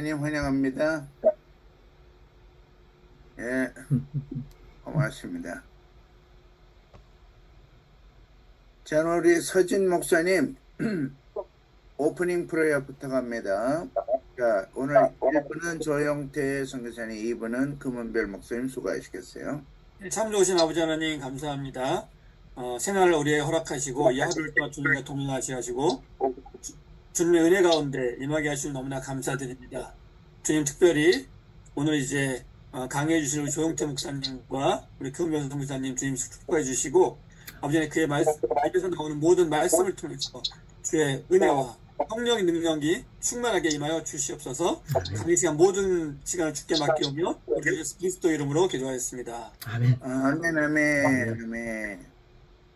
님 환영합니다. 예, 고맙습니다. 자, 우리 서진 목사님 오프닝 프레이어 부탁합니다. 자, 오늘 1분은 조영태 선교사님, 2분은 금은별 목사님 수고하시겠어요. 참 좋으신 아버지 하나님 감사합니다. 새날을 우리에게 허락하시고 이 하루를 또한 주님과 동행하시고 주님의 은혜 가운데 임하게 하시니 너무나 감사드립니다. 주님, 특별히 오늘 이제 강의해 주실 우리 조영태 목사님과 우리 금은별 선교사님 주님 축복해 주시고, 아버지 그의 말씀에서 나오는 모든 말씀을 통해서 주의 은혜와 성령의 능력이 충만하게 임하여 주시옵소서. 강의 시간 모든 시간을 주께 맡기오며 우리 예수 그리스도 이름으로 기도하였습니다. 아멘. 아멘, 아멘, 아멘.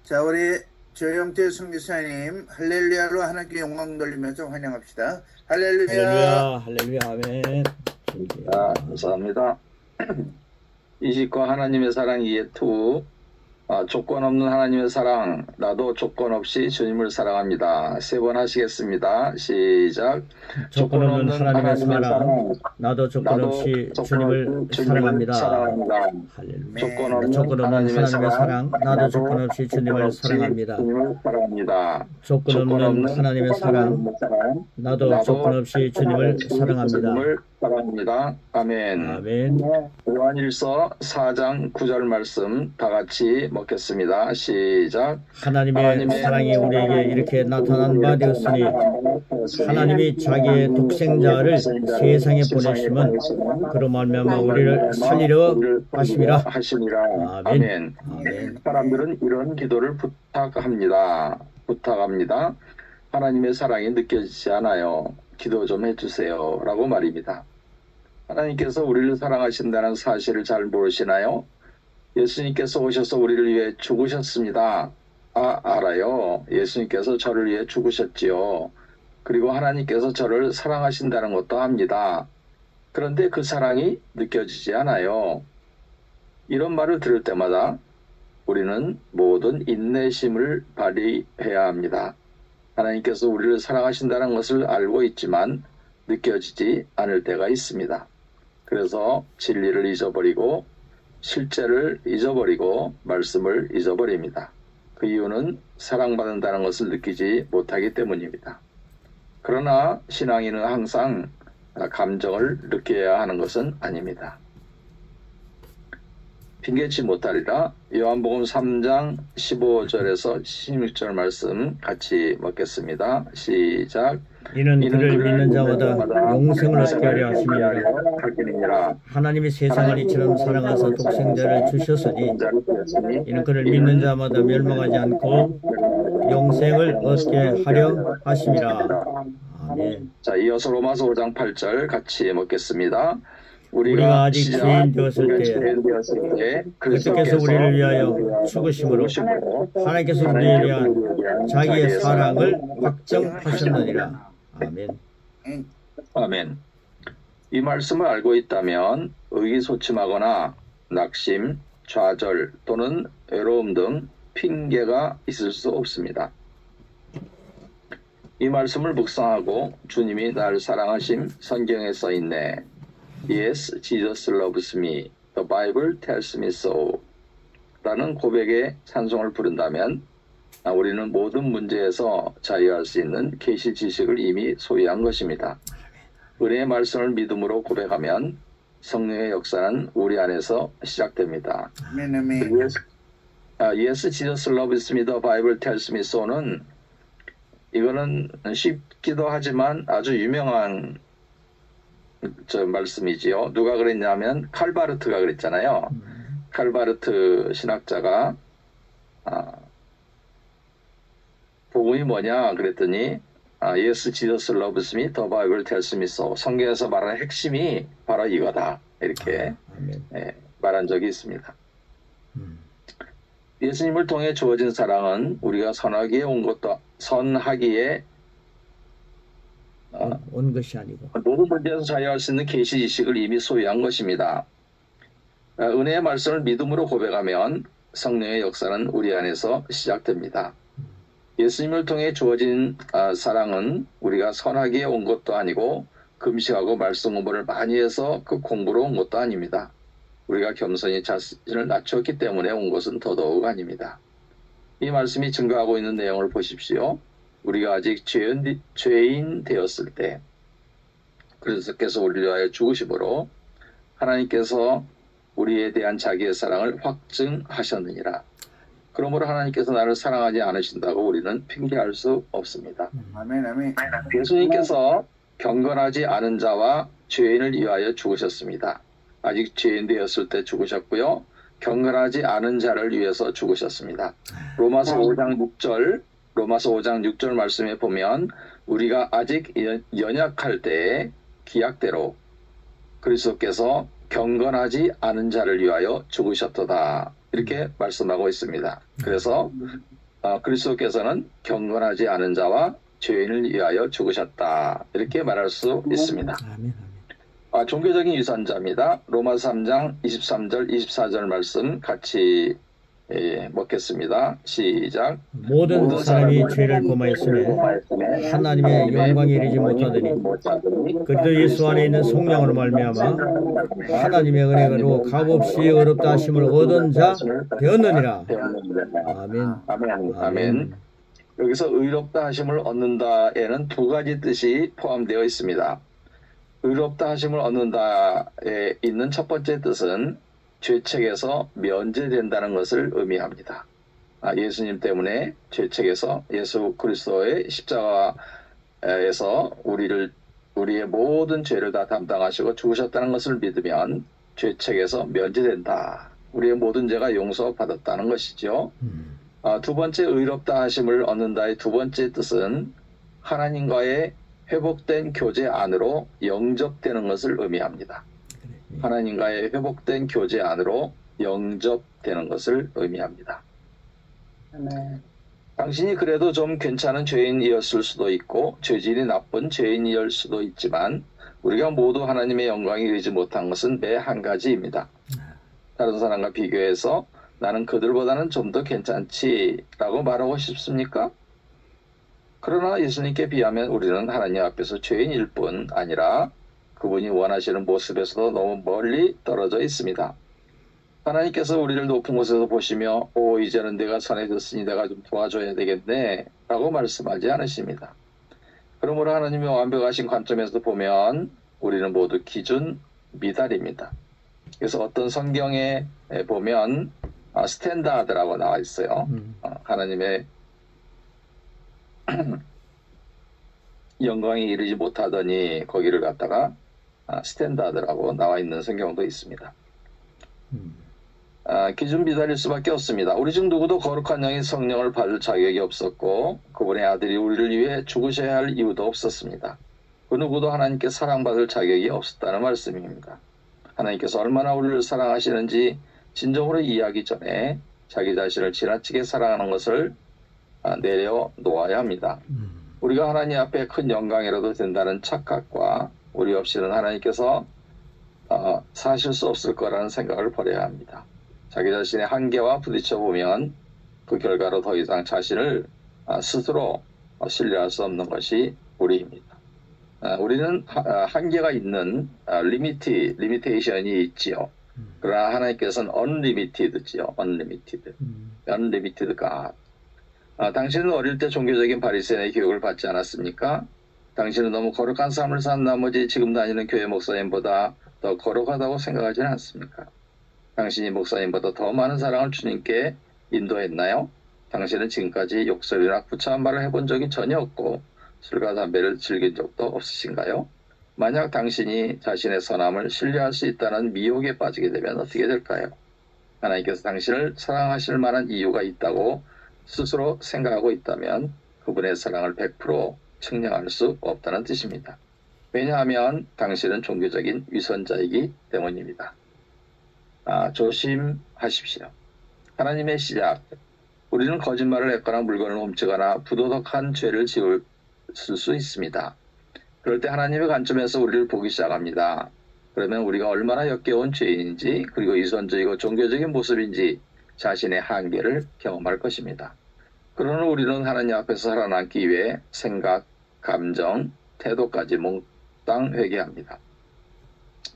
자, 우리 조영태 선교사님 할렐루야로 하나님께 영광 돌리면서 환영합시다. 할렐루야. 할렐루야, 아멘. 자, 감사합니다. 이십과 하나님의 사랑 2의2 조건 없는 하나님의 사랑, 나도 조건 없이 주님을 사랑합니다. 3번 하시겠습니다. 시작. 조건 없는 하나님의 사랑, 나도 조건 없이 주님을 사랑합니다. 할렐루야. 조건 없는 하나님의 사랑, 나도 조건 없이 주님을 사랑합니다. 조건 없는 하나님의 사랑, 나도 조건 없이 주님을 사랑합니다. 아멘. 아멘. 요한일서 4장 9절 말씀 다 같이 먹겠습니다. 시작. 하나님의 사랑이 우리에게 이렇게 나타난 바 되었으니 하나님이 자기의 독생자를 세상에 보내심은 그로 말미암아 우리를 살리려 하심이라. 아멘. 아멘. 사람들은 이런 기도를 부탁합니다. 하나님의 사랑이 느껴지지 않아요. 기도 좀 해주세요 라고 말입니다. 하나님께서 우리를 사랑하신다는 사실을 잘 모르시나요? 예수님께서 오셔서 우리를 위해 죽으셨습니다. 알아요. 예수님께서 저를 위해 죽으셨지요. 그리고 하나님께서 저를 사랑하신다는 것도 압니다. 그런데 그 사랑이 느껴지지 않아요. 이런 말을 들을 때마다 우리는 모든 인내심을 발휘해야 합니다. 하나님께서 우리를 사랑하신다는 것을 알고 있지만 느껴지지 않을 때가 있습니다. 그래서 진리를 잊어버리고 실제를 잊어버리고 말씀을 잊어버립니다. 그 이유는 사랑받는다는 것을 느끼지 못하기 때문입니다. 그러나 신앙인은 항상 감정을 느껴야 하는 것은 아닙니다. 핑계치 못하리라. 요한복음 3장 15절에서 16절 말씀 같이 먹겠습니다. 시작. 이는 그를 믿는 자마다 영생을 얻게 하려 하심이니라. 하나님이 세상을 이처럼 사랑하사 독생자를 주셨으니 이는 그를 믿는 자마다 멸망하지 않고 영생을 얻게 하려 하심이라. 아멘. 자, 이어서 로마서 5장 8절 같이 먹겠습니다. 우리가 아직 죄인 되었을 때 그리스도께서 우리를 위하여 죽으심으로 하나님께서 우리에 대한 자기의 사랑을 확정하셨느니라. 아멘. 아멘. 이 말씀을 알고 있다면 의기소침하거나 낙심, 좌절 또는 외로움 등 핑계가 있을 수 없습니다. 이 말씀을 묵상하고 주님이 날 사랑하심 성경에 써있네. Yes, Jesus loves me. The Bible tells me so. 라는 고백의 찬송을 부른다면 우리는 모든 문제에서 자유할 수 있는 계시 지식을 이미 소유한 것입니다. 은혜의 말씀을 믿음으로 고백하면 성령의 역사는 우리 안에서 시작됩니다. Yes, Jesus loves me. The Bible tells me so는 이거는 쉽기도 하지만 아주 유명한 말씀이지요. 누가 그랬냐면 칼바르트가 그랬잖아요. 칼바르트 신학자가 복음이 뭐냐 그랬더니 Yes, Jesus loves me. The Bible tells me so. 성경에서 말하는 핵심이 바로 이거다. 이렇게 말한 적이 있습니다. 예수님을 통해 주어진 사랑은 우리가 선하기에 온 것이 아니고 모든 문제에서 자유할 수 있는 계시 지식을 이미 소유한 것입니다. 은혜의 말씀을 믿음으로 고백하면 성령의 역사는 우리 안에서 시작됩니다. 예수님을 통해 주어진 사랑은 우리가 선하기에 온 것도 아니고 금식하고 말씀 공부를 많이 해서 그 공부로 온 것도 아닙니다. 우리가 겸손히 자신을 낮췄기 때문에 온 것은 더더욱 아닙니다. 이 말씀이 증거하고 있는 내용을 보십시오. 우리가 아직 죄인 되었을 때 그리스도께서 우리를 위하여 죽으심으로 하나님께서 우리에 대한 자기의 사랑을 확증하셨느니라. 그러므로 하나님께서 나를 사랑하지 않으신다고 우리는 핑계할 수 없습니다. 아멘, 아멘. 예수님께서 경건하지 않은 자와 죄인을 위하여 죽으셨습니다. 아직 죄인 되었을 때 죽으셨고요. 경건하지 않은 자를 위해서 죽으셨습니다. 로마서 5장 6절 말씀에 보면 우리가 아직 연약할 때에 기약대로 그리스도께서 경건하지 않은 자를 위하여 죽으셨도다. 이렇게 말씀하고 있습니다. 그래서 그리스도께서는 경건하지 않은 자와 죄인을 위하여 죽으셨다. 이렇게 말할 수 있습니다. 종교적인 유선자입니다. 로마서 3장 23절 24절 말씀 같이 먹겠습니다. 시작. 모든 사람이 죄를 범하였으며 하나님의 영광에 이르지 못하더니 그리스도 예수 안에 있는 성령으로 말미암아 하나님의 은혜로 값없이 어렵다 하심을 얻은 자 되었느니라. 아멘. 아멘. 여기서 의롭다 하심을 얻는다에는 두 가지 뜻이 포함되어 있습니다. 의롭다 하심을 얻는다에 있는 첫 번째 뜻은 죄책에서 면제된다는 것을 의미합니다. 예수님 때문에 죄책에서 예수 그리스도의 십자가에서 우리의 모든 죄를 다 담당하시고 죽으셨다는 것을 믿으면 죄책에서 면제된다. 우리의 모든 죄가 용서받았다는 것이죠. 두 번째 의롭다 하심을 얻는다의 두 번째 뜻은 하나님과의 회복된 교제 안으로 영접되는 것을 의미합니다. 하나님과의 회복된 교제 안으로 영접되는 것을 의미합니다. 당신이 그래도 좀 괜찮은 죄인이었을 수도 있고 죄질이 나쁜 죄인이었을 수도 있지만 우리가 모두 하나님의 영광에 이르지 못한 것은 매 한 가지입니다. 다른 사람과 비교해서 나는 그들보다는 좀 더 괜찮지 라고 말하고 싶습니까? 그러나 예수님께 비하면 우리는 하나님 앞에서 죄인일 뿐 아니라 그분이 원하시는 모습에서도 너무 멀리 떨어져 있습니다. 하나님께서 우리를 높은 곳에서 보시며 이제는 내가 선해졌으니 내가 좀 도와줘야 되겠네 라고 말씀하지 않으십니다. 그러므로 하나님의 완벽하신 관점에서 보면 우리는 모두 기준 미달입니다. 그래서 어떤 성경에 보면 스탠다드라고 나와 있어요. 하나님의 영광에 이르지 못하더니 거기를 갖다가 스탠다드라고 나와 있는 성경도 있습니다. 기준 미달일 수밖에 없습니다. 우리 중 누구도 거룩한 영인 성령을 받을 자격이 없었고 그분의 아들이 우리를 위해 죽으셔야 할 이유도 없었습니다. 그 누구도 하나님께 사랑받을 자격이 없었다는 말씀입니다. 하나님께서 얼마나 우리를 사랑하시는지 진정으로 이해하기 전에 자기 자신을 지나치게 사랑하는 것을 내려놓아야 합니다. 우리가 하나님 앞에 큰 영광이라도 된다는 착각과 우리 없이는 하나님께서 사실 수 없을 거라는 생각을 버려야 합니다. 자기 자신의 한계와 부딪혀 보면 그 결과로 더 이상 자신을 스스로 신뢰할 수 없는 것이 우리입니다. 우리는 한계가 있는 리미테이션이 있지요. 그러나 하나님께서는 unlimited지요. unlimited God. 당신은 어릴 때 종교적인 바리새인의 교육을 받지 않았습니까? 당신은 너무 거룩한 삶을 산 나머지 지금 다니는 교회 목사님보다 더 거룩하다고 생각하지는 않습니까? 당신이 목사님보다 더 많은 사랑을 주님께 인도했나요? 당신은 지금까지 욕설이나 구차한 말을 해본 적이 전혀 없고 술과 담배를 즐긴 적도 없으신가요? 만약 당신이 자신의 선함을 신뢰할 수 있다는 미혹에 빠지게 되면 어떻게 될까요? 하나님께서 당신을 사랑하실 만한 이유가 있다고 스스로 생각하고 있다면 그분의 사랑을 100% 측량할 수 없다는 뜻입니다. 왜냐하면 당신은 종교적인 위선자이기 때문입니다. 조심하십시오. 하나님의 시작. 우리는 거짓말을 했거나 물건을 훔치거나 부도덕한 죄를 지을 수 있습니다. 그럴 때 하나님의 관점에서 우리를 보기 시작합니다. 그러면 우리가 얼마나 역겨운 죄인인지 그리고 위선적이고 종교적인 모습인지 자신의 한계를 경험할 것입니다. 그러나 우리는 하나님 앞에서 살아남기 위해 생각, 감정, 태도까지 몽땅 마땅 회개합니다.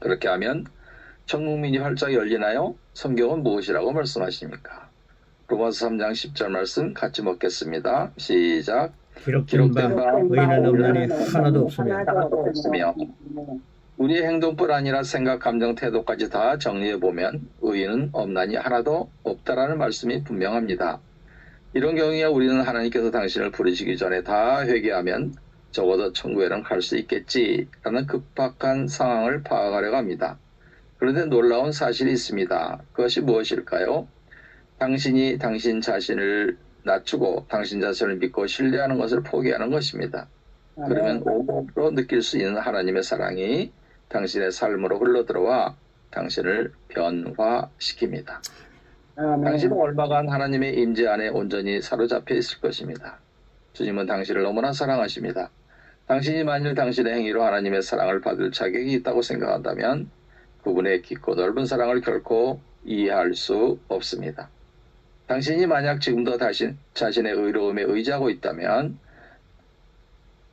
그렇게 하면 천국문이 활짝 열리나요? 성경은 무엇이라고 말씀하십니까? 로마서 3장 10절 말씀 같이 먹겠습니다. 시작. 기록된 바 의인은 없나니 하나도 없으며 우리의 행동뿐 아니라 생각, 감정, 태도까지 다 정리해보면 의인은 없나니 하나도 없다라는 말씀이 분명합니다. 이런 경우에 우리는 하나님께서 당신을 부르시기 전에 다 회개하면 적어도 천국에는 갈 수 있겠지라는 급박한 상황을 파악하려고 합니다. 그런데 놀라운 사실이 있습니다. 그것이 무엇일까요? 당신이 당신 자신을 낮추고 당신 자신을 믿고 신뢰하는 것을 포기하는 것입니다. 그러면 오롯로 느낄 수 있는 하나님의 사랑이 당신의 삶으로 흘러들어와 당신을 변화시킵니다. 당신은 얼마간 하나님의 임재 안에 온전히 사로잡혀 있을 것입니다. 주님은 당신을 너무나 사랑하십니다. 당신이 만일 당신의 행위로 하나님의 사랑을 받을 자격이 있다고 생각한다면 그분의 깊고 넓은 사랑을 결코 이해할 수 없습니다. 당신이 만약 지금도 자신의 의로움에 의지하고 있다면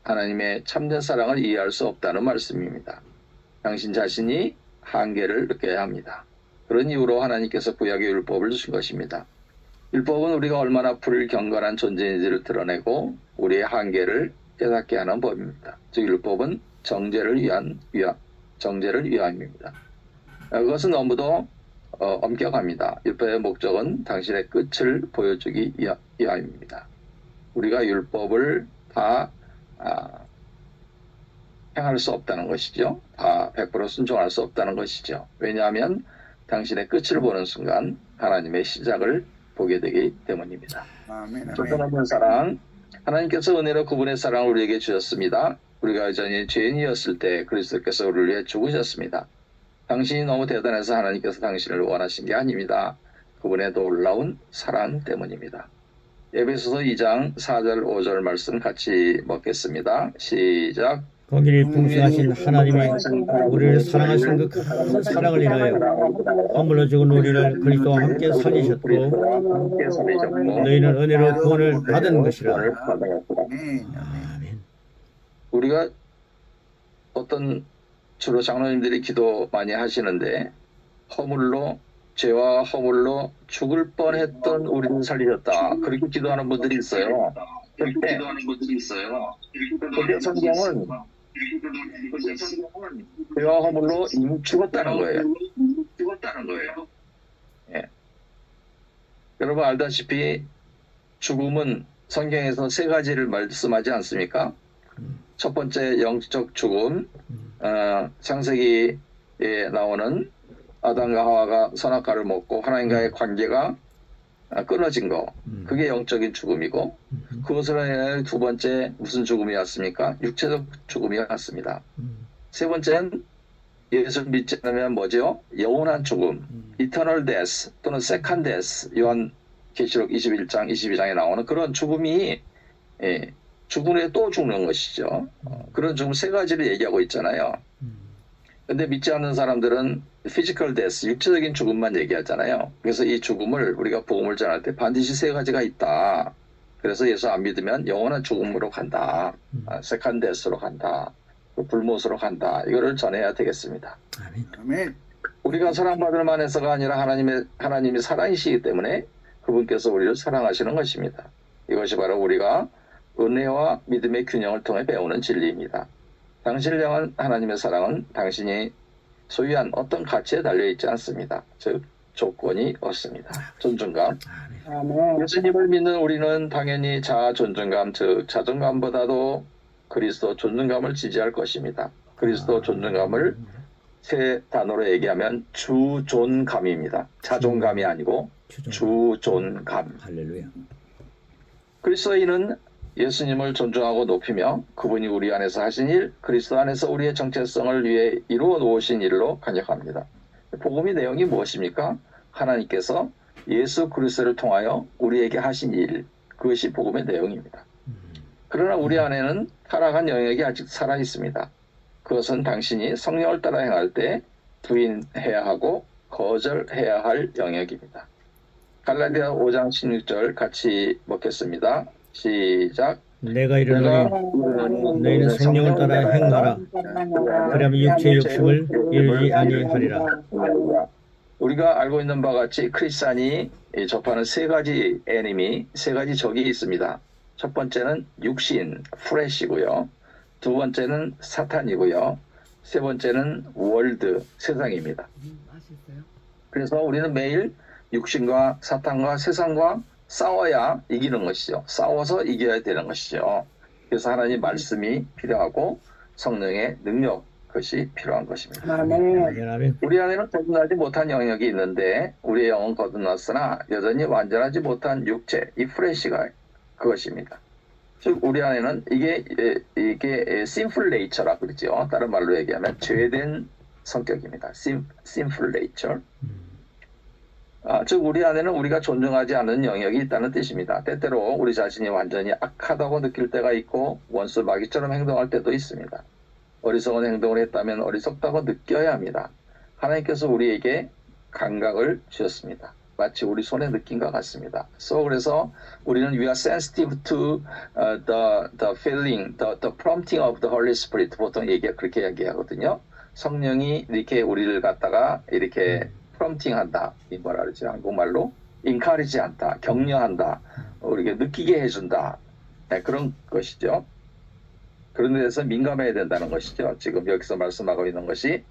하나님의 참된 사랑을 이해할 수 없다는 말씀입니다. 당신 자신이 한계를 느껴야 합니다. 그런 이유로 하나님께서 구약의 율법을 주신 것입니다. 율법은 우리가 얼마나 불경건한 존재인지를 드러내고 우리의 한계를 깨닫게 하는 법입니다. 즉 율법은 정죄를 위함입니다. 그것은 너무도 엄격합니다. 율법의 목적은 당신의 끝을 보여주기 위함입니다. 우리가 율법을 다 행할 수 없다는 것이죠. 다 100% 순종할 수 없다는 것이죠. 왜냐하면 당신의 끝을 보는 순간 하나님의 시작을 보게 되기 때문입니다. 조건없는 사랑, 하나님께서 은혜로 그분의 사랑을 우리에게 주셨습니다. 우리가 여전히 죄인이었을 때 그리스도께서 우리를 위해 죽으셨습니다. 당신이 너무 대단해서 하나님께서 당신을 원하신 게 아닙니다. 그분의 놀라운 사랑 때문입니다. 에베소서 2장 4절 5절 말씀 같이 먹겠습니다. 시작. 거기를 풍성하신 하나님이 우리를 사랑하신 그 큰 사랑을 인하여 허물러 죽은 우리를 그리스도와 함께 살리셨고 너희는 은혜로 구원을 받은 것이라. 아멘. 우리가 어떤 주로 장로님들이 기도 많이 하시는데 죄와 허물로 죽을 뻔했던 우리를 살리셨다. 그렇게 기도하는 분들이 있어요. 그런데 성경은 죄와 허물로 이미 죽었다는 거예요. 예. 여러분 알다시피 죽음은 성경에서 세 가지를 말씀하지 않습니까? 첫 번째 영적 죽음, 창세기에 나오는 아담과 하와가 선악과를 먹고 하나님과의 관계가 끊어진 거, 그게 영적인 죽음이고, 그것으로 인해 두 번째 무슨 죽음이 왔습니까? 육체적 죽음이 왔습니다. 세 번째는 예수를 믿지 않으면 뭐죠? 영원한 죽음, eternal death 또는 second death, 요한계시록 21장, 22장에 나오는 그런 죽음이 죽은 후에 또 죽는 것이죠. 그런 죽음 세 가지를 얘기하고 있잖아요. 근데 믿지 않는 사람들은 physical death, 육체적인 죽음만 얘기하잖아요. 그래서 이 죽음을 우리가 복음을 전할 때 반드시 세 가지가 있다. 그래서 예수 안 믿으면 영원한 죽음으로 간다. second death로 간다. 불못으로 간다. 이거를 전해야 되겠습니다. 아멘. 우리가 사랑받을 만해서가 아니라 하나님이 사랑이시기 때문에 그분께서 우리를 사랑하시는 것입니다. 이것이 바로 우리가 은혜와 믿음의 균형을 통해 배우는 진리입니다. 당신을 향한 하나님의 사랑은 당신이 소유한 어떤 가치에 달려있지 않습니다. 즉 조건이 없습니다. 존중감. 예수님을 믿는 우리는 당연히 자아 존중감, 즉 자존감보다도 그리스도 존중감을 지지할 것입니다. 그리스도 존중감을 세 단어로 얘기하면 주존감입니다. 자존감이 아니고 주존감. 할렐루야. 그리스도인은 예수님을 존중하고 높이며 그분이 우리 안에서 하신 일, 그리스도 안에서 우리의 정체성을 위해 이루어 놓으신 일로 간역합니다. 복음의 내용이 무엇입니까? 하나님께서 예수 그리스도를 통하여 우리에게 하신 일, 그것이 복음의 내용입니다. 그러나 우리 안에는 타락한 영역이 아직 살아 있습니다. 그것은 당신이 성령을 따라 행할 때 부인해야 하고 거절해야 할 영역입니다. 갈라디아 5장 16절 같이 먹겠습니다. 시작. 내가 이르노니 너희는 성령을 따라 행하라. 그러면 육체의 욕심을 이루지 아니하리라. 우리가 알고 있는 바와 같이 크리스찬이 접하는 세 가지 에니미, 세 가지 적이 있습니다. 첫 번째는 육신, 플래시고요. 두 번째는 사탄이고요. 세 번째는 월드, 세상입니다. 그래서 우리는 매일 육신과 사탄과 세상과 싸워야 이기는 것이죠. 싸워서 이겨야 되는 것이죠. 그래서 하나님 말씀이 필요하고 성령의 능력, 그것이 필요한 것입니다. 아멘. 우리 안에는 거듭나지 못한 영역이 있는데 우리의 영은 거듭났으나 여전히 완전하지 못한 육체, 이 플래시가 그것입니다. 즉 우리 안에는 이게 sinful nature라 그러죠. 다른 말로 얘기하면 죄된 성격입니다. sinful nature. 즉 우리 안에는 우리가 존중하지 않는 영역이 있다는 뜻입니다. 때때로 우리 자신이 완전히 악하다고 느낄 때가 있고 원수 마귀처럼 행동할 때도 있습니다. 어리석은 행동을 했다면 어리석다고 느껴야 합니다. 하나님께서 우리에게 감각을 주셨습니다. 마치 우리 손에 느낀 것 같습니다. 그래서 우리는 we are sensitive to the feeling, the prompting of the Holy Spirit. 보통 그렇게 얘기하거든요. 성령이 이렇게 우리를 갖다가 이렇게 prompting한다. 이 뭐라 그러지? 한국말로 encourage 한다, 격려한다, 우리가 느끼게 해준다. 네, 그런 것이죠. 그런 데서 민감해야 된다는 것이죠. 지금 여기서 말씀하고 있는 것이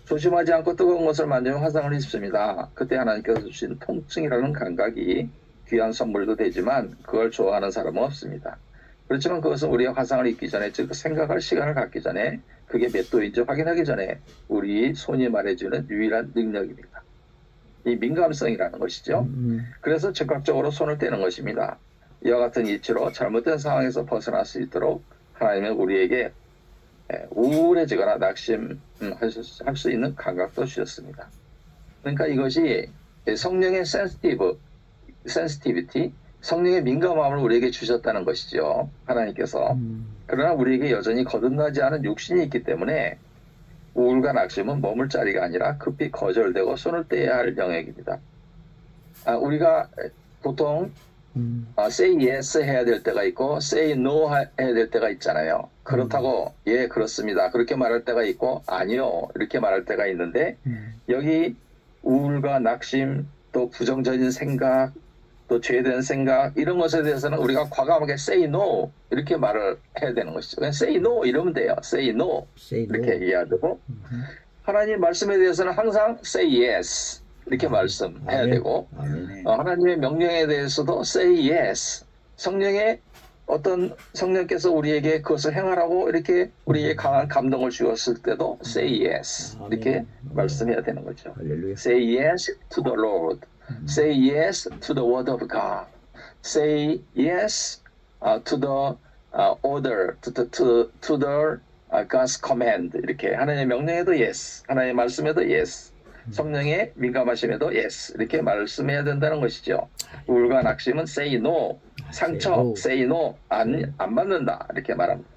조심하지 않고 뜨거운 것을 만지면 화상을 입습니다. 그때 하나님께서 주신 통증이라는 감각이 귀한 선물도 되지만 그걸 좋아하는 사람은 없습니다. 그렇지만 그것은 우리가 화상을 입기 전에, 즉 생각할 시간을 갖기 전에, 그게 몇 도인지 확인하기 전에 우리 손이 말해주는 유일한 능력입니다. 이 민감성이라는 것이죠. 그래서 즉각적으로 손을 떼는 것입니다. 이와 같은 이치로 잘못된 상황에서 벗어날 수 있도록 하나님은 우리에게 우울해지거나 낙심할 수 있는 감각도 주셨습니다. 그러니까 이것이 성령의 sensitivity, 성령의 민감함을 우리에게 주셨다는 것이죠. 하나님께서. 그러나 우리에게 여전히 거듭나지 않은 육신이 있기 때문에 우울과 낙심은 머물 자리가 아니라 급히 거절되고 손을 떼야 할 영역입니다. 우리가 보통 say yes 해야 될 때가 있고 say no 해야 될 때가 있잖아요. 그렇다고 예 그렇습니다 그렇게 말할 때가 있고 아니요 이렇게 말할 때가 있는데 여기 우울과 낙심, 또 부정적인 생각, 또 죄된 생각, 이런 것에 대해서는 우리가 과감하게 say no 이렇게 말을 해야 되는 것이죠. 그냥 say no 이러면 돼요. say no 이렇게 얘기해야 되고, 하나님 말씀에 대해서는 항상 say yes 이렇게 말씀해야 되고, 하나님의 명령에 대해서도 say yes. 성령의 성령께서 우리에게 그것을 행하라고 이렇게 우리에게 강한 감동을 주었을 때도 say yes 이렇게 말씀해야 되는 거죠. say yes to the Lord, say yes to the word of God, say yes to the order, to the God's command. 이렇게 하나님의 명령에도 yes, 하나님의 말씀에도 yes, 성령의 민감하심에도 yes 이렇게 말씀해야 된다는 것이죠. 우울과 낙심은 say no, 상처 say no, 안 받는다 이렇게 말합니다.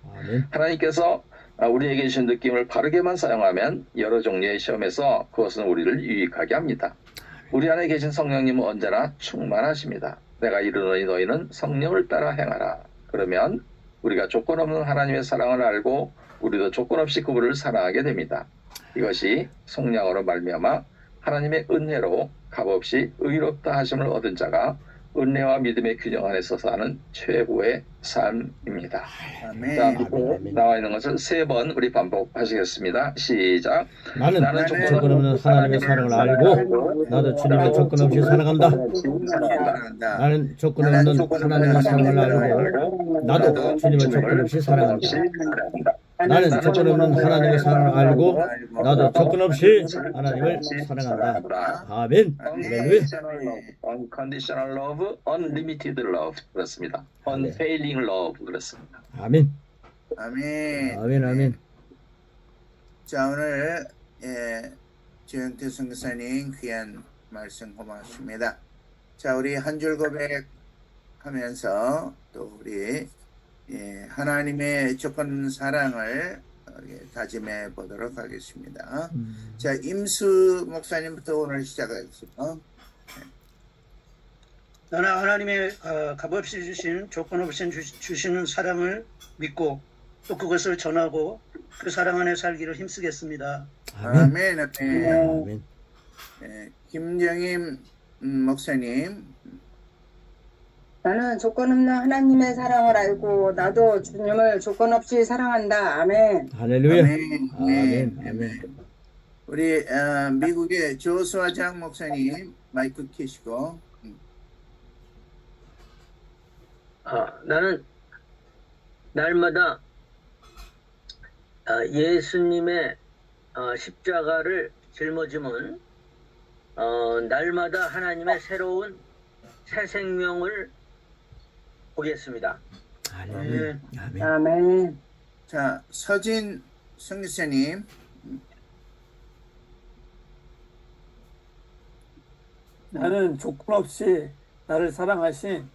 하나님께서 우리에게 주신 느낌을 바르게만 사용하면 여러 종류의 시험에서 그것은 우리를 유익하게 합니다. 우리 안에 계신 성령님은 언제나 충만하십니다. 내가 이르노니 너희는 성령을 따라 행하라. 그러면 우리가 조건 없는 하나님의 사랑을 알고 우리도 조건 없이 그분을 사랑하게 됩니다. 이것이 속량으로 말미암아 하나님의 은혜로 값없이 의롭다 하심을 얻은 자가 은혜와 믿음의 균형 안에서 사는 최고의 삶입니다. 자, 나와 있는 것을 3번 우리 반복하시겠습니다. 시작. 나는 조건 없는 하나님의 사랑을 알고 나도 주님의 조건 없이 살아간다. 나는 조건 없는 하나님의 사랑을 알고 나도 주님의 조건 없이 살아간다. 나는 조건 없는 하나님의 사랑을 알고 나도 조건 없이 하나님을 사랑한다. 아멘. Unconditional love, unlimited love 그렇습니다. unfailing love 그렇습니다. 아멘. 아멘. 아멘. 아멘. 자, 오늘 조영태 선교사님 귀한 말씀 고맙습니다. 자, 우리 한 줄 고백하면서 또 우리 하나님의 조건 사랑을 다짐해 보도록 하겠습니다. 자, 임수 목사님부터 오늘 시작하겠습니다. 나는 하나님의 값없이 주신 조건 없이 주시는 사랑을 믿고 또 그것을 전하고 그 사랑 안에 살기를 힘쓰겠습니다. 아멘. 아멘. 아멘. 예, 김정임 목사님. 나는 조건 없는 하나님의 사랑을 알고 나도 주님을 조건 없이 사랑한다. 아멘. 할렐루야. 아멘. 아멘. 예, 아멘. 우리 미국의 조수아 장 목사님 마이크 켜시고. 나는 날마다 예수님의 십자가를 짊어지면 날마다 하나님의 새로운 새 생명을 보겠습니다. 아멘. 아멘. 아멘. 자, 서진 성교사님. 나는 조건 없이 나를 사랑하신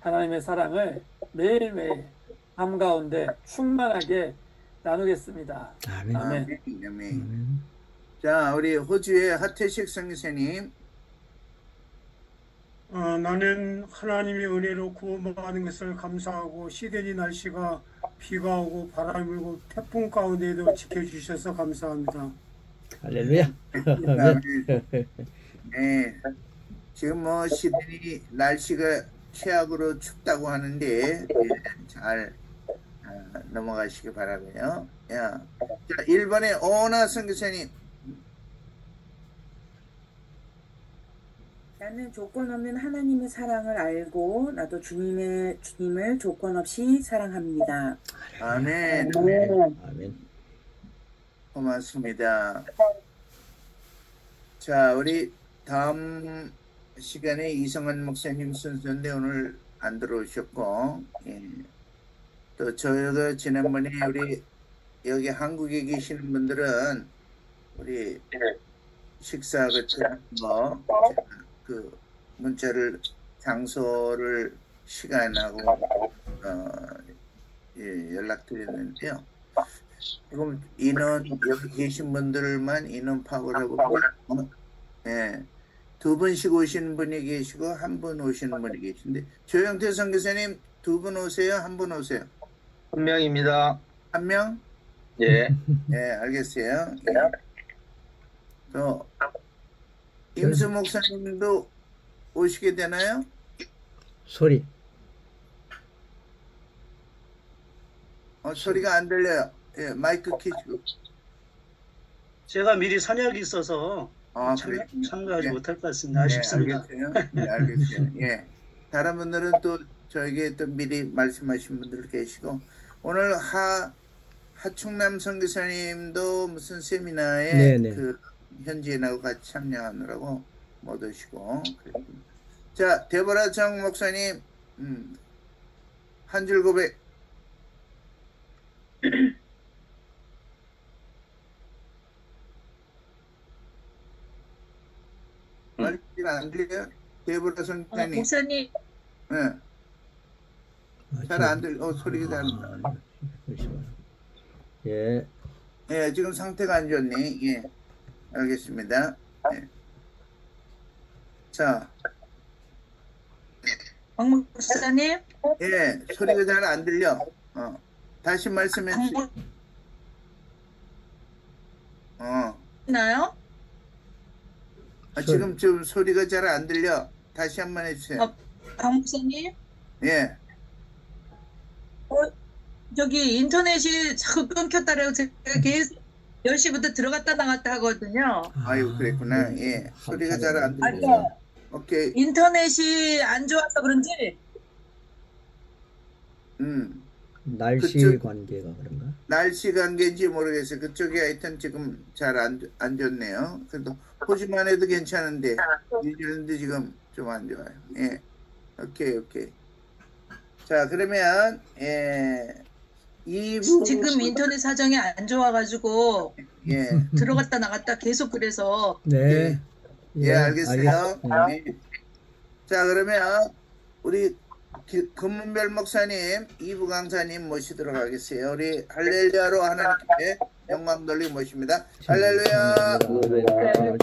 하나님의 사랑을 매일매일 삶 가운데 충만하게 나누겠습니다. 아멘. 아멘. 아멘. 자, 우리 호주의 하태식 성교사님. 나는 하나님의 은혜로 구원받는 것을 감사하고 시드니 날씨가 비가 오고 바람이 불고 태풍 가운데도 지켜주셔서 감사합니다. 할렐루야. 네, 지금 뭐 시드니 날씨가 최악으로 춥다고 하는데 잘 넘어가시기 바라고요. 자, 1번의 오나 선교사님. 나는 조건 없는 하나님의 사랑을 알고 나도 주님을 조건 없이 사랑합니다. 아멘. 아멘. 고맙습니다. 자, 우리 다음 시간에 이성환 목사님 순서인데 오늘 안 들어오셨고, 또 저희가 지난번에 우리 여기 한국에 계시는 분들은 우리 식사 같은 거 그 문자를 장소를 시간하고 연락드렸는데요. 지금 인원 여기 계신 분들만 인원 파악을 해보고 두 분씩 오시는 분이 계시고 한 분 오시는 분이 계신데 조영태 선교사님 두 분 오세요? 한 분 오세요? 한 명입니다. 한 명? 예. 네, 알겠어요. 또 임수 목사님도 오시게 되나요? 소리. 소리가 안 들려요. 예, 마이크 켜시고. 제가 미리 선약이 있어서 참가하지 못할 것 같습니다. 아쉽습니다. 알겠어요. 네, 알겠어요. 예. 다른 분들은 또 저에게 또 미리 말씀하신 분들 계시고 오늘 하충남 선교사님도 무슨 세미나에 네네. 그 현지인하고 같이 참여하느라고 못 오시고. 자, 데보라 정 목사님 한 줄 고백. 말씀 안 들려요? 데보라 선교사님. 목사님. 네. 잘 안 들려. 소리가 잘 안 나. 예. 예, 지금 상태가 안 좋네. 예. 알겠습니다. 예. 자. 황 목사님. 예, 소리가 잘 안 들려. 다시 말씀해 주세요. 나요? 지금 좀 소리가 잘 안 들려. 다시 한번 해주세요. 황 목사님. 예. 저기 인터넷이 자꾸 끊겼다래요. 제가 계속 10시부터 들어갔다 나갔다 하거든요. 아유, 그랬구나. 예. 소리가 잘 안 들려. 오케이. 인터넷이 안 좋아서 그런지. 날씨 관계가 그런가? 날씨 관계인지 모르겠어요. 그쪽이 하여튼 지금 잘 안 좋네요. 그래도 호주만 해도 괜찮은데 뉴질랜드 지금 좀 안 좋아요. 예. 오케이. 자, 그러면 지금 인터넷 사정이 안 좋아가지고 들어갔다 나갔다 계속 그래서. 네. 예, 알겠어요. 네. 자, 그러면 우리 금문별 목사님, 이부 강사님 모시도록 하겠어요. 우리 할렐루야로 하나님께 영광 돌리고 모십니다. 할렐루야.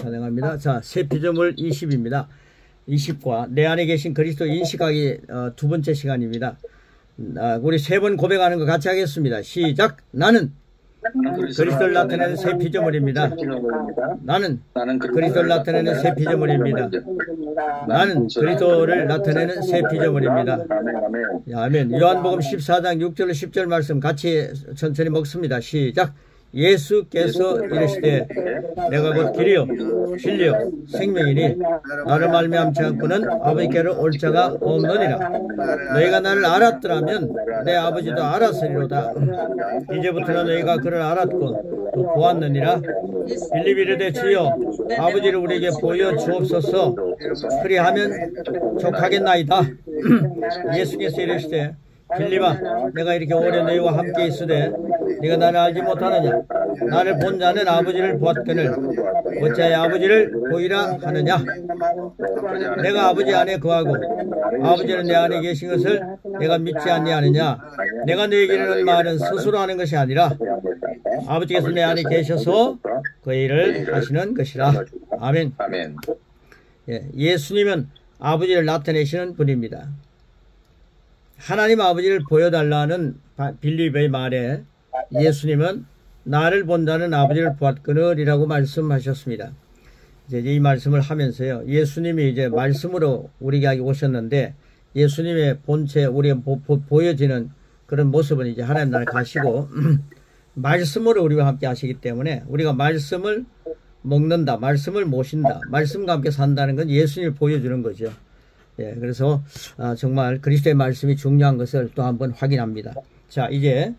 찬양합니다. 자, 세피조물 20입니다. 20과 내 안에 계신 그리스도 인식하기 두 번째 시간입니다. 우리 세 번 고백하는 거 같이 하겠습니다. 시작. 나는 그리스도를 나타내는 새 피조물입니다. 나는 그리스도를 나타내는 새 피조물입니다. 나는 그리스도를 나타내는 새 피조물입니다. 아멘. 요한복음 14장 6절 10절 말씀 같이 천천히 먹습니다. 시작. 예수께서 이르시되 내가 곧 길이요 진리요 생명이니 나를 말미암지 않고는 아버지께로 올 자가 없느니라. 너희가 나를 알았더라면 내 아버지도 알았으리로다. 이제부터는 너희가 그를 알았고 또 보았느니라. 빌립이 이르되 주여 아버지를 우리에게 보여 주옵소서. 그리하면 족하겠나이다. 예수께서 이르시되 빌립아 내가 이렇게 오래 너희와 함께 있으되 네가 나를 알지 못하느냐. 나를 본 자는 아버지를 보았거늘 어찌하여 아버지를 보이라 하느냐. 내가 아버지 안에 거하고 아버지는 내 안에 계신 것을 내가 믿지 아니하느냐. 내가 너에게 이르는 말은 스스로 하는 것이 아니라 아버지께서 내 안에 계셔서 그 일을 하시는 것이라. 아멘. 예수님은 아버지를 나타내시는 분입니다. 하나님 아버지를 보여달라는 빌립의 말에 예수님은 나를 본다는 아버지를 보았거늘이라고 말씀하셨습니다. 이제 이 말씀을 하면서요, 예수님이 이제 말씀으로 우리에게 오셨는데 예수님의 본체 우리가 보여지는 그런 모습은 이제 하나님 나라에 가시고 말씀으로 우리와 함께 하시기 때문에 우리가 말씀을 먹는다, 말씀을 모신다, 말씀과 함께 산다는 건 예수님을 보여주는 거죠. 예, 그래서 정말 그리스도의 말씀이 중요한 것을 또 한번 확인합니다. 자, 이제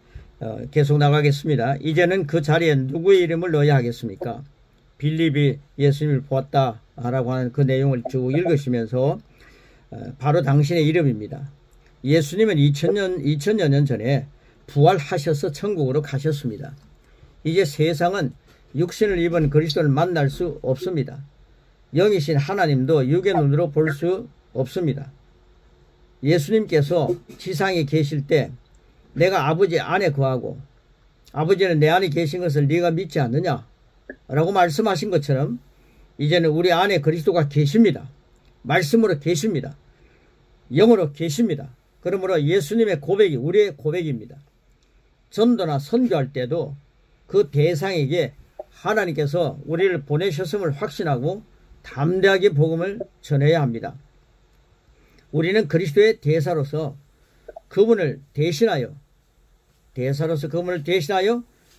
계속 나가겠습니다. 이제는 그 자리에 누구의 이름을 넣어야 하겠습니까? 빌립이 예수님을 보았다라고 하는 그 내용을 쭉 읽으시면서 바로 당신의 이름입니다. 예수님은 2000여 년 전에 부활하셔서 천국으로 가셨습니다. 이제 세상은 육신을 입은 그리스도를 만날 수 없습니다. 영이신 하나님도 육의 눈으로 볼 수 없습니다. 예수님께서 지상에 계실 때 내가 아버지 안에 거하고 아버지는 내 안에 계신 것을 네가 믿지 않느냐 라고 말씀하신 것처럼 이제는 우리 안에 그리스도가 계십니다. 말씀으로 계십니다. 영으로 계십니다. 그러므로 예수님의 고백이 우리의 고백입니다. 전도나 선교할 때도 그 대상에게 하나님께서 우리를 보내셨음을 확신하고 담대하게 복음을 전해야 합니다. 우리는 그리스도의 대사로서 그분을 대신하여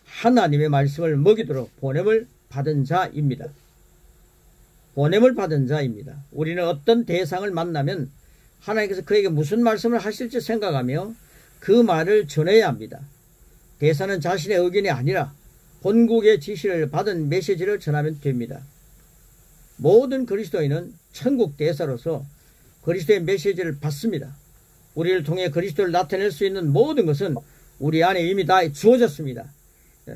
하나님의 말씀을 먹이도록 보냄을 받은 자입니다. 보냄을 받은 자입니다. 우리는 어떤 대상을 만나면 하나님께서 그에게 무슨 말씀을 하실지 생각하며 그 말을 전해야 합니다. 대사는 자신의 의견이 아니라 본국의 지시를 받은 메시지를 전하면 됩니다. 모든 그리스도인은 천국 대사로서 그리스도의 메시지를 받습니다. 우리를 통해 그리스도를 나타낼 수 있는 모든 것은 우리 안에 이미 다 주어졌습니다.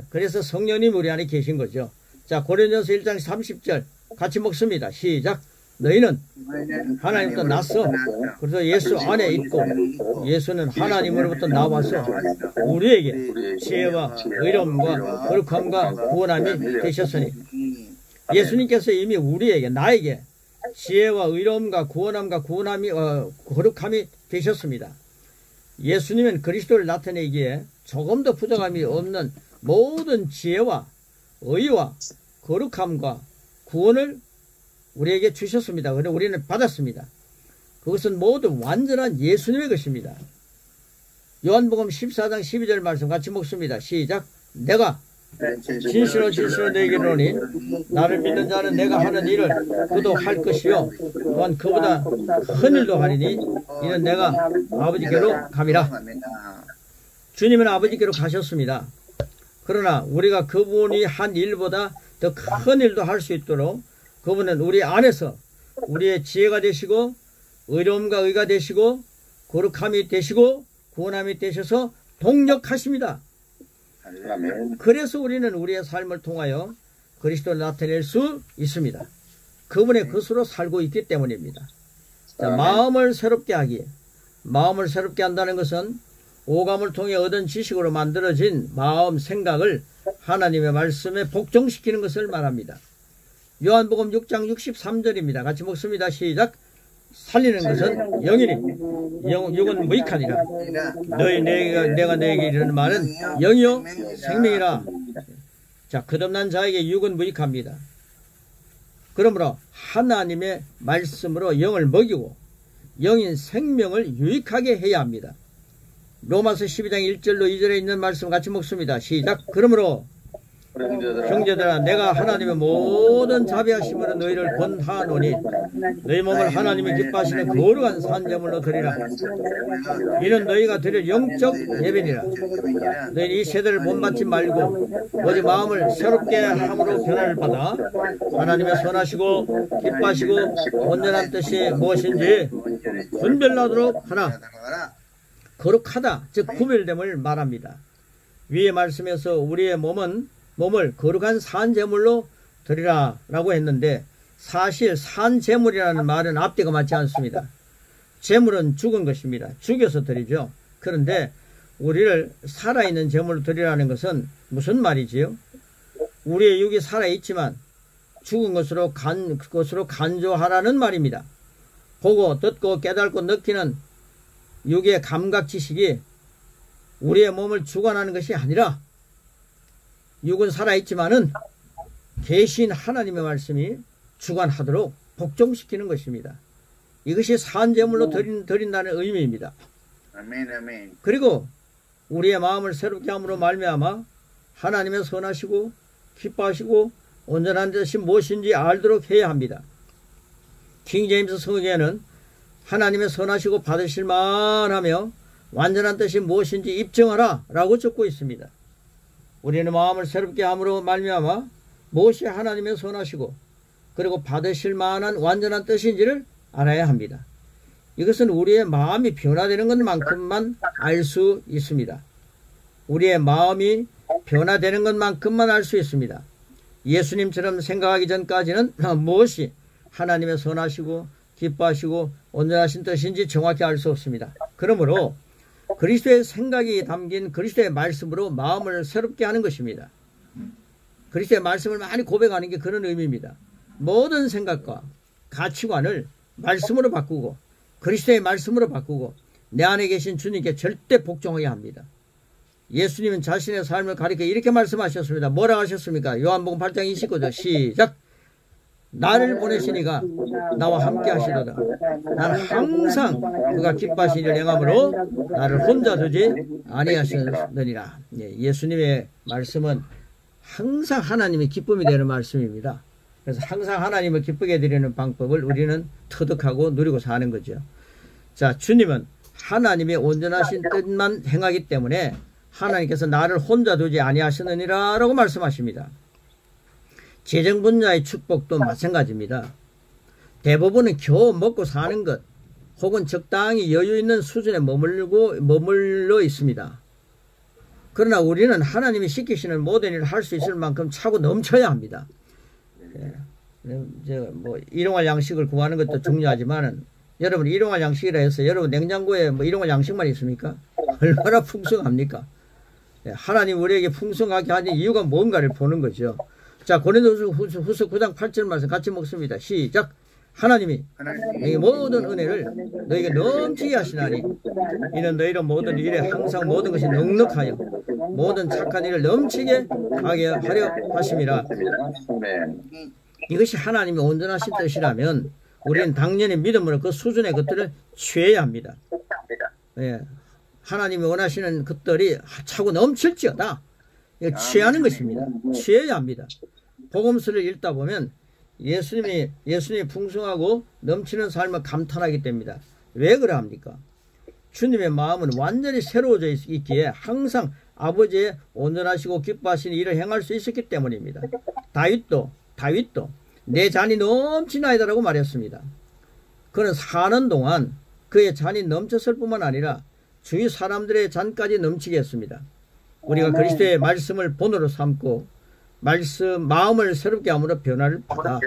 그래서 성령님 우리 안에 계신 거죠. 자, 고린도전서 1장 30절 같이 먹습니다. 시작. 너희는 하나님부터 났어. 그래서 예수 안에 있고 예수는 하나님으로부터 나와서 우리에게 지혜와 의로움과 거룩함과 구원함이 되셨으니 예수님께서 이미 우리에게 나에게 지혜와 의로움과 구원함과 거룩함이 되셨습니다. 예수님은 그리스도를 나타내기에 조금도 부족함이 없는 모든 지혜와 의와 거룩함과 구원을 우리에게 주셨습니다. 그래서 우리는 받았습니다. 그것은 모두 완전한 예수님의 것입니다. 요한복음 14장 12절 말씀 같이 먹습니다. 시작. 내가 진실로 너에게 이르노니 나를 믿는 자는 내가 하는 일을 그도 할 것이요 또한 그보다 큰 일도 하리니 이는 내가 아버지께로 감이라. 주님은 아버지께로 가셨습니다. 그러나 우리가 그분이 한 일보다 더 큰 일도 할 수 있도록 그분은 우리 안에서 우리의 지혜가 되시고 의로움과 의가 되시고 거룩함이 되시고 구원함이 되셔서 동력하십니다. 그래서 우리는 우리의 삶을 통하여 그리스도를 나타낼 수 있습니다. 그분의 것으로 살고 있기 때문입니다. 자, 마음을 새롭게 한다는 것은 오감을 통해 얻은 지식으로 만들어진 마음, 생각을 하나님의 말씀에 복종시키는 것을 말합니다. 요한복음 6장 63절입니다. 같이 먹습니다. 시작. 살리는 것은 영이니 육은 무익하니라. 내가 너에게 이르는 말은 영이요 생명이라. 자, 거듭난 자에게 육은 무익합니다. 그러므로 하나님의 말씀으로 영을 먹이고 영인 생명을 유익하게 해야 합니다. 로마서 12장 1절로 2절에 있는 말씀 같이 먹습니다. 시작. 그러므로 형제들아, 내가 하나님의 모든 자비하심으로 너희를 권하노니 너희 몸을 하나님이 기뻐하시는 거룩한 산제물로 드리라. 이는 너희가 드릴 영적 예배니라. 너희 이 세대를 본받지 말고 오직 마음을 새롭게 함으로 변화를 받아 하나님의 선하시고 기뻐하시고 온전한 뜻이 무엇인지 분별하도록 하라. 거룩하다, 즉 구별됨을 말합니다. 위의 말씀에서 우리의 몸을 거룩한 산제물로 드리라 라고 했는데, 사실 산제물이라는 말은 앞뒤가 맞지 않습니다. 제물은 죽은 것입니다. 죽여서 드리죠. 그런데 우리를 살아있는 제물로 드리라는 것은 무슨 말이지요? 우리의 육이 살아있지만 죽은 것으로 간주하라는 말입니다. 보고 듣고 깨닫고 느끼는 육의 감각 지식이 우리의 몸을 주관하는 것이 아니라 육은 살아있지만은 계신 하나님의 말씀이 주관하도록 복종시키는 것입니다. 이것이 산제물로 드린다는 의미입니다. 아멘. 그리고 우리의 마음을 새롭게 함으로 말미암아 하나님의 선하시고 기뻐하시고 온전한 뜻이 무엇인지 알도록 해야 합니다. 킹제임스 성경에는 하나님의 선하시고 받으실 만하며 완전한 뜻이 무엇인지 입증하라 라고 적고 있습니다. 우리는 마음을 새롭게 함으로 말미암아 무엇이 하나님의 선하시고 그리고 받으실 만한 완전한 뜻인지를 알아야 합니다. 이것은 우리의 마음이 변화되는 것만큼만 알 수 있습니다. 우리의 마음이 변화되는 것만큼만 알 수 있습니다. 예수님처럼 생각하기 전까지는 무엇이 하나님의 선하시고 기뻐하시고 온전하신 뜻인지 정확히 알 수 없습니다. 그러므로 그리스도의 생각이 담긴 그리스도의 말씀으로 마음을 새롭게 하는 것입니다. 그리스도의 말씀을 많이 고백하는 게 그런 의미입니다. 모든 생각과 가치관을 말씀으로 바꾸고 그리스도의 말씀으로 바꾸고 내 안에 계신 주님께 절대 복종하게 합니다. 예수님은 자신의 삶을 가리켜 이렇게 말씀하셨습니다. 뭐라고 하셨습니까? 요한복음 8장 29절 시작. 나를 보내시니가 나와 함께 하시도다. 나는 항상 그가 기뻐하신 일을 행함으로 나를 혼자 두지 아니하시느니라. 예수님의 말씀은 항상 하나님의 기쁨이 되는 말씀입니다. 그래서 항상 하나님을 기쁘게 드리는 방법을 우리는 터득하고 누리고 사는 거죠. 자, 주님은 하나님의 온전하신 뜻만 행하기 때문에 하나님께서 나를 혼자 두지 아니하시느니라 라고 말씀하십니다. 재정 분야의 축복도 마찬가지입니다. 대부분은 겨우 먹고 사는 것 혹은 적당히 여유 있는 수준에 머물러 있습니다. 그러나 우리는 하나님이 시키시는 모든 일을 할 수 있을 만큼 차고 넘쳐야 합니다. 일용할 양식을 구하는 것도 중요하지만 여러분 일용할 양식이라 해서 여러분 냉장고에 일용할 양식만 있습니까? 얼마나 풍성합니까? 하나님 우리에게 풍성하게 하는 이유가 뭔가를 보는 거죠. 자, 고린도후서 9장 8절 말씀 같이 먹습니다. 시작. 하나님이 너희 모든 은혜를 너희에게 넘치게 하시나니 이는 너희로 모든 일에 항상 모든 것이 넉넉하여 모든 착한 일을 넘치게 하게 하려 하심이라. 이것이 하나님의 온전하신 뜻이라면 우리는 당연히 믿음으로 그 수준의 것들을 취해야 합니다. 하나님이 원하시는 것들이 차고 넘칠지어다. 취하는 것입니다. 취해야 합니다. 복음서를 읽다 보면 예수님이 풍성하고 넘치는 삶을 감탄하게 됩니다. 왜 그러합니까? 주님의 마음은 완전히 새로워져 있기에 항상 아버지의 온전하시고 기뻐하시는 일을 행할 수 있었기 때문입니다. 다윗도 내 잔이 넘치나이다라고 말했습니다. 그는 사는 동안 그의 잔이 넘쳤을 뿐만 아니라 주위 사람들의 잔까지 넘치게 했습니다. 우리가 그리스도의 말씀을 본으로 삼고 마음을 새롭게 함으로 변화를 받아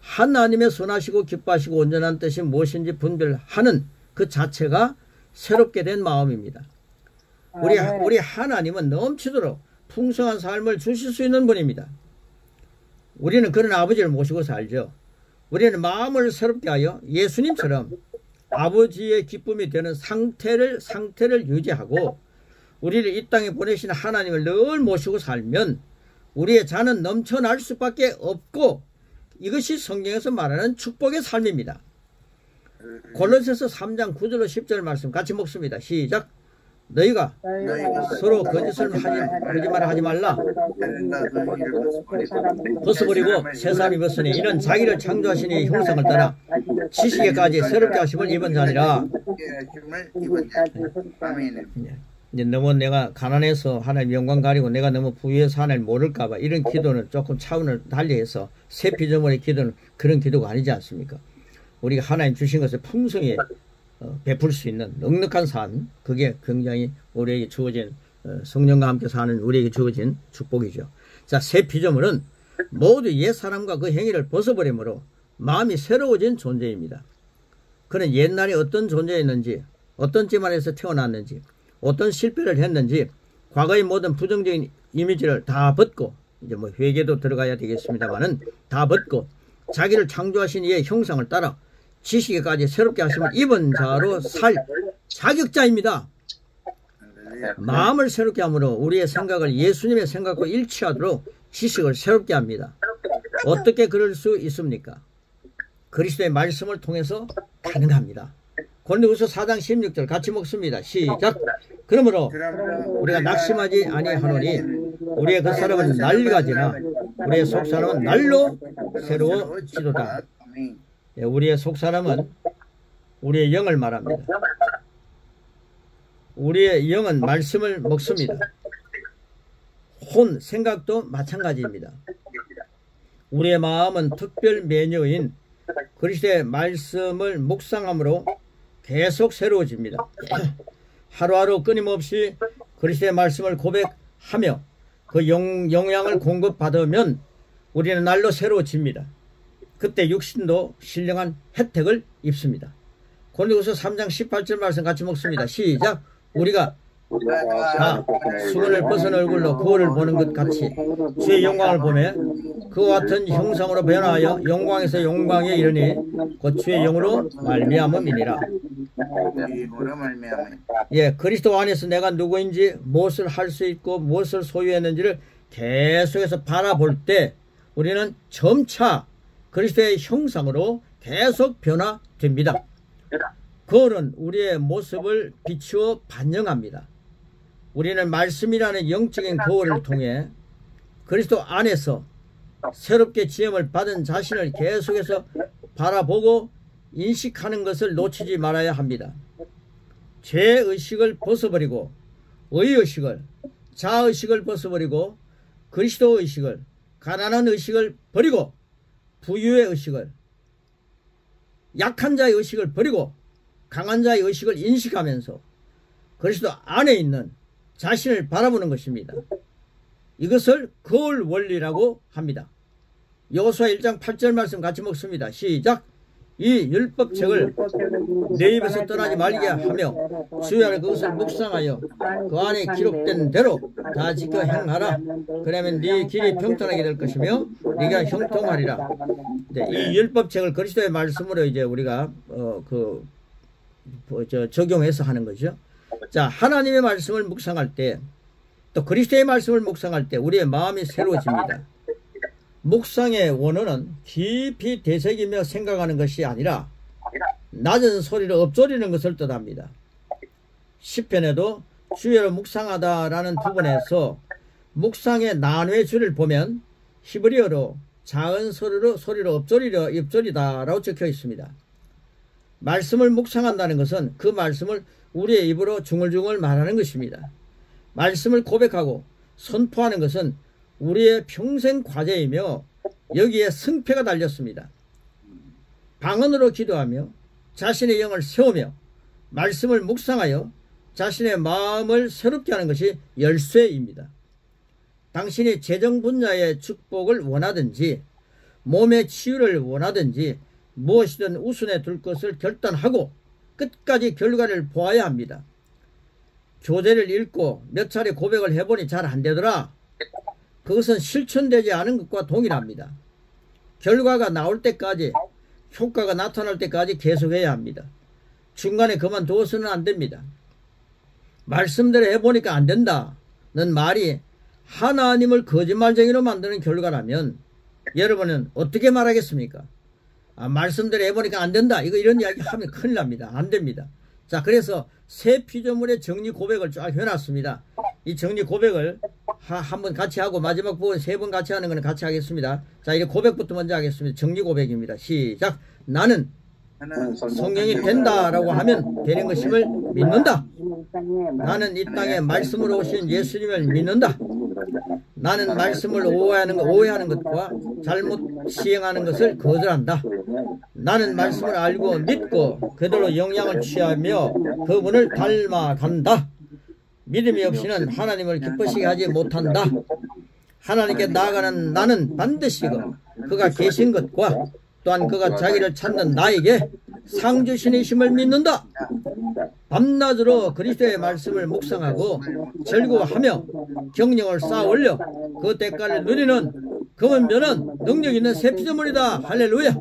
하나님의 선하시고 기뻐하시고 온전한 뜻이 무엇인지 분별하는 그 자체가 새롭게 된 마음입니다. 우리 하나님은 넘치도록 풍성한 삶을 주실 수 있는 분입니다. 우리는 그런 아버지를 모시고 살죠. 우리는 마음을 새롭게 하여 예수님처럼 아버지의 기쁨이 되는 상태를 유지하고 우리를 이 땅에 보내신 하나님을 늘 모시고 살면 우리의 자는 넘쳐날 수밖에 없고 이것이 성경에서 말하는 축복의 삶입니다. 골로새서 3장 9절로 10절 말씀 같이 먹습니다. 시작. 너희가 서로 거짓말 하지 말라. 벗어버리고 새 사람이 벗으니 이는 자기를 창조하신 이의 형상을 따라 지식에까지 새롭게 하심을 입은 자니라. 이제 너무 내가 가난해서 하나님 영광 가리고 내가 너무 부유해서 하나님 모를까봐 이런 기도는 조금 차원을 달리해서 새 피조물의 기도는 그런 기도가 아니지 않습니까? 우리가 하나님 주신 것을 풍성히 베풀 수 있는 넉넉한 삶, 그게 굉장히 우리에게 주어진 성령과 함께 사는 우리에게 주어진 축복이죠. 자, 새 피조물은 모두 옛 사람과 그 행위를 벗어버리므로 마음이 새로워진 존재입니다. 그는 옛날에 어떤 존재였는지, 어떤 집안에서 태어났는지, 어떤 실패를 했는지 과거의 모든 부정적인 이미지를 다 벗고, 이제 뭐 회개도 들어가야 되겠습니다만은 다 벗고 자기를 창조하신 이의 형상을 따라 지식에까지 새롭게 하심을 입은 자로 살 자격자입니다. 마음을 새롭게 함으로 우리의 생각을 예수님의 생각과 일치하도록 지식을 새롭게 합니다. 어떻게 그럴 수 있습니까? 그리스도의 말씀을 통해서 가능합니다. 고린도후서 4장 16절 같이 먹습니다. 시작. 그러므로 우리가 낙심하지 아니하노니 우리의 그 사람은 날가 지나 우리의 속 사람은 날로 새로워지도다. 우리의 속 사람은 우리의 영을 말합니다. 우리의 영은 말씀을 먹습니다. 혼, 생각도 마찬가지입니다. 우리의 마음은 특별 메뉴인 그리스도의 말씀을 묵상함으로 계속 새로워집니다. 하루하루 끊임없이 그리스도의 말씀을 고백하며 그 영향을 공급받으면 우리는 날로 새로워집니다. 그때 육신도 신령한 혜택을 입습니다. 고린도후서 3장 18절 말씀 같이 먹습니다. 시작. 우리가 다 수건을 벗은 얼굴로 거울을 보는 것 같이 주의 영광을 보며 그와 같은 형상으로 변화하여 영광에서 영광에 이르니 곧 주의 영으로 말미암음이니라. 예, 그리스도 안에서 내가 누구인지 무엇을 할 수 있고 무엇을 소유했는지를 계속해서 바라볼 때 우리는 점차 그리스도의 형상으로 계속 변화됩니다. 거울은 우리의 모습을 비추어 반영합니다. 우리는 말씀이라는 영적인 거울을 통해 그리스도 안에서 새롭게 지음을 받은 자신을 계속해서 바라보고 인식하는 것을 놓치지 말아야 합니다. 죄의식을 벗어버리고 의의식을, 자의식을 벗어버리고 그리스도 의식을, 가난한 의식을 버리고 부유의 의식을, 약한 자의 의식을 버리고 강한 자의 의식을 인식하면서 그리스도 안에 있는 자신을 바라보는 것입니다. 이것을 거울 원리라고 합니다. 여호수아 1장 8절 말씀 같이 먹습니다. 시작. 이 율법책을 내 입에서 떠나지 말게 하며 주야를 그것을 묵상하여 그 안에 기록된 대로 다 지켜 행하라. 그러면 네 길이 평탄하게 될 것이며 네가 형통하리라. 이 율법책을 그리스도의 말씀으로 이제 우리가 적용해서 하는 거죠. 자, 하나님의 말씀을 묵상할 때, 또 그리스도의 말씀을 묵상할 때 우리의 마음이 새로워집니다. 묵상의 원어는 깊이 되새기며 생각하는 것이 아니라 낮은 소리로 읊조리는 것을 뜻합니다. 시편에도 주여를 묵상하다라는 부분에서 묵상의 난외 줄을 보면 히브리어로 작은 소리로 읊조리다라고 적혀 있습니다. 말씀을 묵상한다는 것은 그 말씀을 우리의 입으로 중얼중얼 말하는 것입니다. 말씀을 고백하고 선포하는 것은 우리의 평생 과제이며 여기에 승패가 달렸습니다. 방언으로 기도하며 자신의 영을 세우며 말씀을 묵상하여 자신의 마음을 새롭게 하는 것이 열쇠입니다. 당신이 재정 분야의 축복을 원하든지 몸의 치유를 원하든지 무엇이든 우선에 둘 것을 결단하고 끝까지 결과를 보아야 합니다. 교재를 읽고 몇 차례 고백을 해보니 잘 안되더라. 그것은 실천되지 않은 것과 동일합니다. 결과가 나올 때까지 효과가 나타날 때까지 계속해야 합니다. 중간에 그만두어서는 안 됩니다. 말씀대로 해보니까 안 된다는 말이 하나님을 거짓말쟁이로 만드는 결과라면 여러분은 어떻게 말하겠습니까? 말씀대로 해보니까 안 된다. 이런 이야기 하면 큰일 납니다. 안 됩니다. 자, 그래서 새 피조물의 정리 고백을 쫙 해놨습니다. 이 정리 고백을 한번 같이 하고 마지막 부분 3번 같이 하는 거는 같이 하겠습니다. 자, 이 고백부터 먼저 하겠습니다. 정리 고백입니다. 시작. 나는 성령이 된다라고 하면 되는 것임을 믿는다. 나는 이 땅에 말씀으로 오신 예수님을 믿는다. 나는 말씀을 오해하는 것과 잘못 시행하는 것을 거절한다. 나는 말씀을 알고 믿고 그대로 영향을 취하며 그분을 닮아간다. 믿음이 없이는 하나님을 기쁘시게 하지 못한다. 하나님께 나아가는 나는 반드시 그가 계신 것과 또한 그가 자기를 찾는 나에게 상 주시니심을 믿는다. 밤낮으로 그리스도의 말씀을 묵상하고 즐거워하며 경력을 쌓아올려 그 대가를 누리는 금은별은 능력 있는 새 피조물이다. 할렐루야.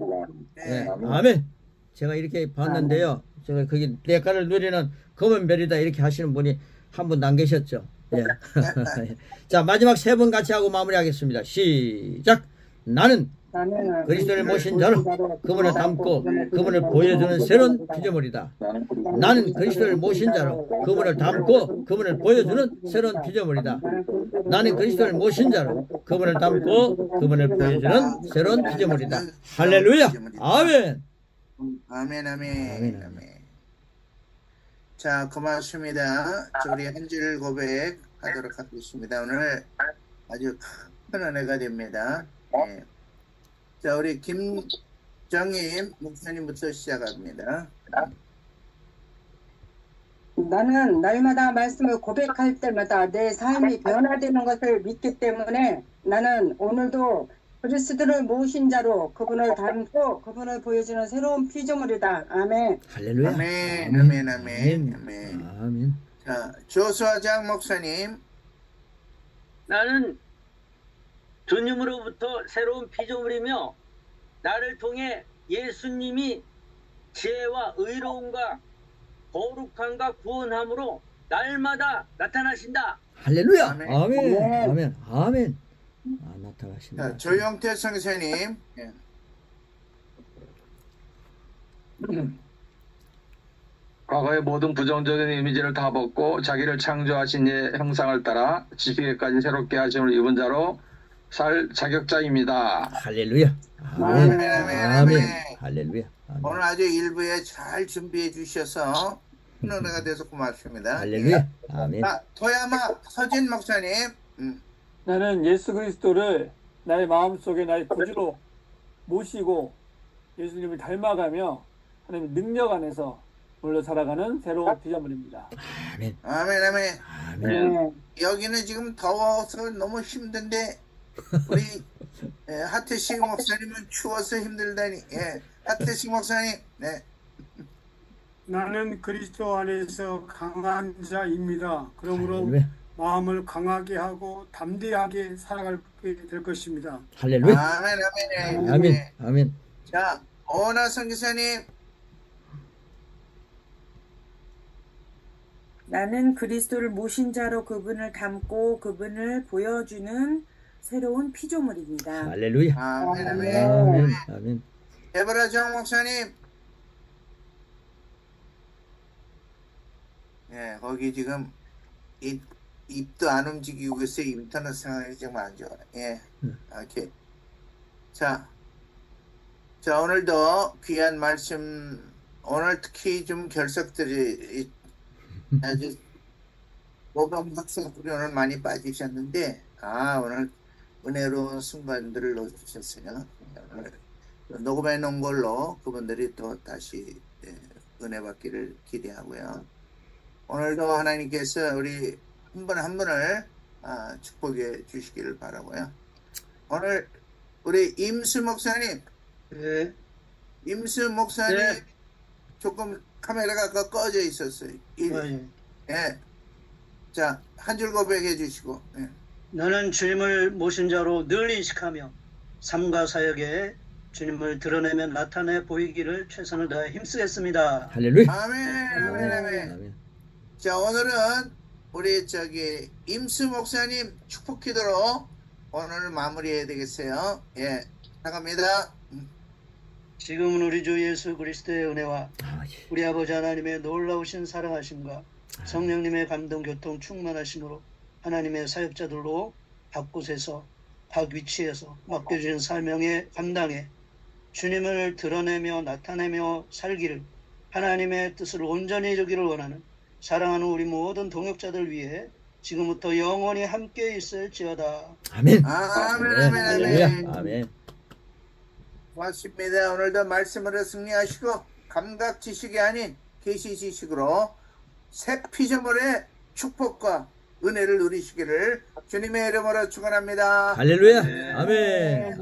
네, 아멘. 제가 이렇게 봤는데요. 제가 거기 대가를 누리는 금은별이다 이렇게 하시는 분이 한 분도 안 계셨죠. 예. 자, 마지막 3번 같이 하고 마무리하겠습니다. 시작. 나는 그리스도를 모신 자로 그분을 닮고 그분을 보여주는 새로운 피조물이다. 나는 그리스도를 모신 자로 그분을 닮고 그분을 보여주는 새로운 피조물이다. 나는 그리스도를 모신 자로 그분을 닮고 그분을 보여주는 새로운 피조물이다. 할렐루야. 아멘. 아멘, 아멘, 아멘. 자, 고맙습니다. 우리 한 줄 고백하도록 하겠습니다. 오늘 아주 큰 은혜가 됩니다. 네. 자, 우리 김정임 목사님부터 시작합니다. 나는 날마다 말씀을 고백할 때마다 내 삶이 변화되는 것을 믿기 때문에 나는 오늘도 그리스도를 모신 자로 그분을 닮고 그분을 보여주는 새로운 피조물이다. 아멘. 할렐루야. 아멘, 아멘, 아멘, 아멘. 아멘. 자, 조수아장 목사님. 나는 주님으로부터 새로운 피조물이며 나를 통해 예수님이 지혜와 의로움과 거룩함과 구원함으로 날마다 나타나신다. 할렐루야. 아멘. 아멘. 아멘. 아멘. 나타나신다. 자, 조영태 선생님. 예. 과거의 모든 부정적인 이미지를 다 벗고 자기를 창조하신 이의 형상을 따라 지식에까지 새롭게 하심을 입은 자로 살 자격자입니다. 할렐루야. 아멘, 아멘, 아멘. 할렐루야. 아멘. 오늘 아주 일부에 잘 준비해 주셔서 큰 은혜가 돼서 고맙습니다. 할렐루야. 예. 아멘. 자, 토야마 서진 목사님. 나는 예수 그리스도를 나의 마음속에 나의 구주로 모시고 예수님을 닮아가며 하나님의 능력 안에서 물러 살아가는 새로운 피조물입니다. 아멘. 아멘, 아멘. 아멘. 여기는 지금 더워서 너무 힘든데 우리 하태식 목사님은 추워서 힘들다니. 예, 하태식 목사님. 네. 나는 그리스도 안에서 강한 자입니다. 그러므로 할렐루야. 마음을 강하게 하고 담대하게 살아가게 될 것입니다. 할렐루야. 아멘, 아멘. 아멘. 아멘. 자, 오나 선교사님. 나는 그리스도를 모신 자로 그분을 닮고 그분을 보여주는 새로운 피조물입니다. 할렐루야. 아멘, 아멘. 아멘. 아멘. 에브라 정 목사님. 예, 거기 지금 입도 안 움직이고 있어요. 인터넷 상황이 좀 안 좋아요. 예, 오케이. 자, 오늘도 귀한 말씀, 오늘 특히 좀 결석들이 아주 모범 학생들이 오늘 많이 빠지셨는데, 오늘 은혜로운 순간들을 넣어주셨어요. 오늘 녹음해 놓은 걸로 그분들이 또 다시 은혜 받기를 기대하고요. 오늘도 하나님께서 우리 한 분 한 분을 축복해 주시기를 바라고요. 오늘 우리 임수 목사님, 네. 임수 목사님 네. 조금 카메라가 꺼져 있었어요. 예. 자, 한 줄 고백해 주시고. 예. 나는 주님을 모신 자로 늘 인식하며 삶과 사역에 주님을 드러내며 나타내 보이기를 최선을 다해 힘쓰겠습니다. 할렐루야. 아멘. 자, 오늘은 우리 임수 목사님 축복 기도로 오늘 마무리해야 되겠어요. 예, 나갑니다. 지금은 우리 주 예수 그리스도의 은혜와 우리 아버지 하나님의 놀라우신 사랑하심과 성령님의 감동 교통 충만하심으로 하나님의 사역자들로 각 곳에서 각 위치에서 맡겨주신 사명에 감당해 주님을 드러내며 나타내며 살기를 하나님의 뜻을 온전히 이루기를 원하는 사랑하는 우리 모든 동역자들 위해 지금부터 영원히 함께 있을지어다. 아멘. 아멘. 아멘. 고맙습니다. 오늘도 말씀으로 승리하시고 감각 지식이 아닌 계시 지식으로 새 피조물의 축복과 은혜를 누리시기를 주님의 이름으로 축원합니다. 할렐루야. 아멘.